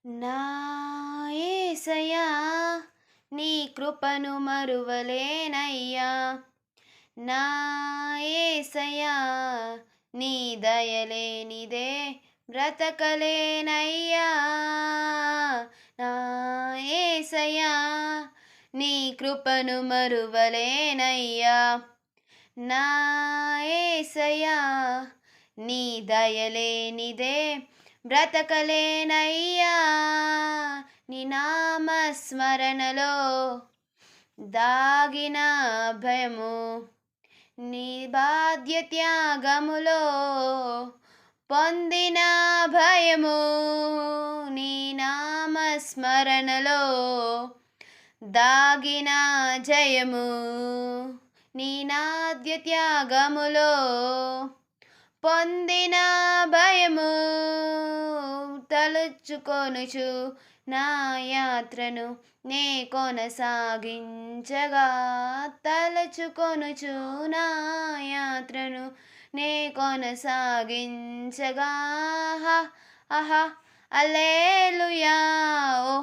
నా యేసయ్యా నీ కృపను మరువలేనయ్యా. నా యేసయ్యా నీ దయలేనిదే బ్రతకలేనయ్యా. నా యేసయ్యా నీ కృపను మరువలేనయ్యా. నా యేసయ్యా నీ దయలేనిదే బ్రతకలేనయ్యా. నీ నామస్మరణలో దాగిన భయము, నీ బాధ్యత్యాగములో పొందిన భయము, నీ నామస్మరణలో దాగిన జయము, నీ నాద్యత్యాగములో పొందిన భయము. తలుచుకొనుచు నా యాత్రను నే కొనసాగించగా, తలుచుకొనుచు నా యాత్రను నే కొనసాగించగా. ఆహా హల్లెలూయా ఓ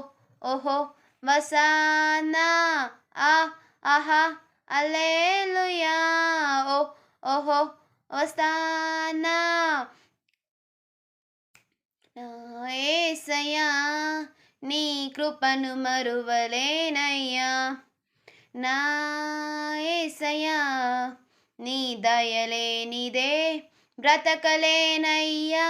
ఓహో వసానా ఆహా హల్లెలూయా ఓ ఓహో వస్తానా. నా యేసయ్యా నీ కృపను మరువలేనయ్యా. నా యేసయ్యా నీ దయలేనిదే బ్రతకలేనయ్యా.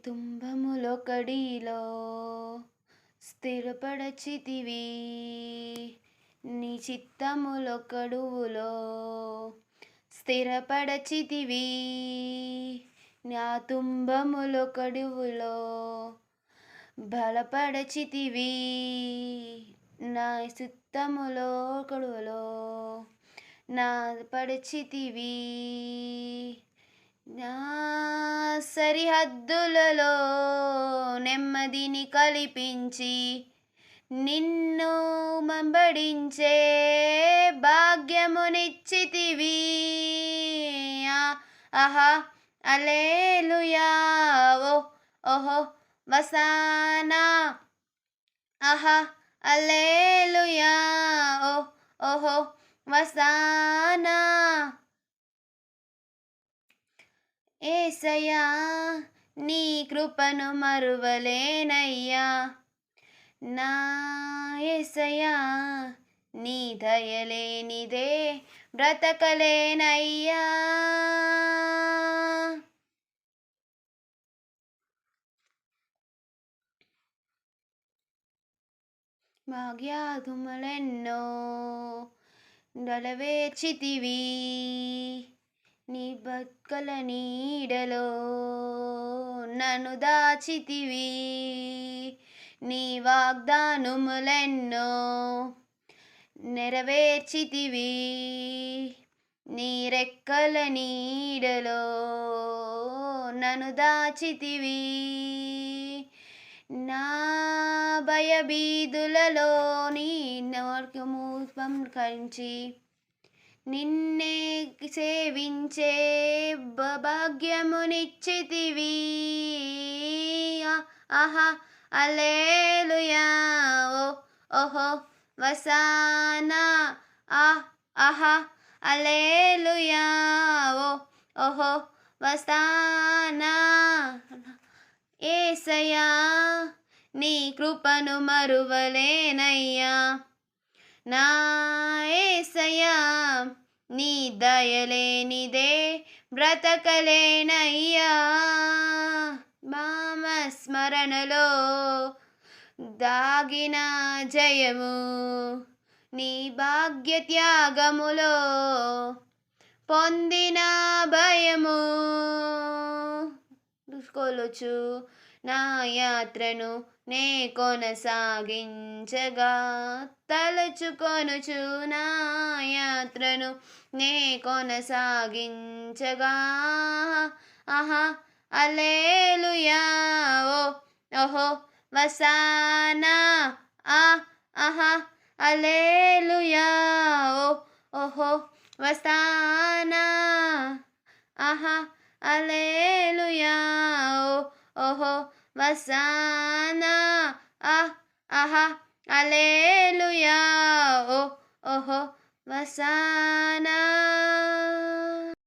తుంభములొకడిలో స్థిరపడచితివి, నీ చిత్తములొకడువులో స్థిరపడచితివి. నా తుంభములొకడువులో బలపడచితివి, నా చిత్తములో కొడువలో నా పడచితివి. నా సరిహద్దులలో నెమ్మదిని కల్పించి నిన్ను వెంబడించే భాగ్యమునిచ్చితివి. ఆహా హల్లెలూయా ఓ ఓహో వసానా. ఆహా హల్లెలూయా ఓ ఓహో వసానా. యేసయ్యా నీ కృపను మరువలేనయ్యా. నా యేసయ్యా నీ దయలేనిదే బ్రతకలేనయ్యా. భాగ్యాదుములెన్నో నెరవేర్చితివి, నీ బక్కల నీడలో నన్ను దాచితివి. నీ వాగ్దానములెన్నో నెరవేర్చితివి, నీ రెక్కల నీడలో నన్ను దాచితివి. నా భయభీతులలో నీ మార్గము కంచి నిన్నే సేవించే భాగ్యమునిచ్చితివి. ఆహా హల్లెలూయా ఓ ఓహో వసానా. ఆహా హల్లెలూయా ఓ ఓహో వసానా. యేసయ్యా నీ కృపను మరువలేనయ్యా. నా యేసయ్యా నీ దయలేనిదే బ్రతకలేనయ్యా. నామస్మరణలో దాగిన జయము, నీ భాగ్యత్యాగములో పొందిన భయము. కొలుచు నా యాత్రను నే కొనసాగించగా, తలుచుకొనుచు నా యాత్రను నే కొనసాగించగా. ఆహా హల్లెలూయా ఓ ఓహో వసానా ఆ ఆహా అలేలుయా ఓ ఓహో వస్తానా ఆహా అలేలుయా ఓ ఓహో వసానా ఆహా అలేలుయా ఓ ఓహో వసానా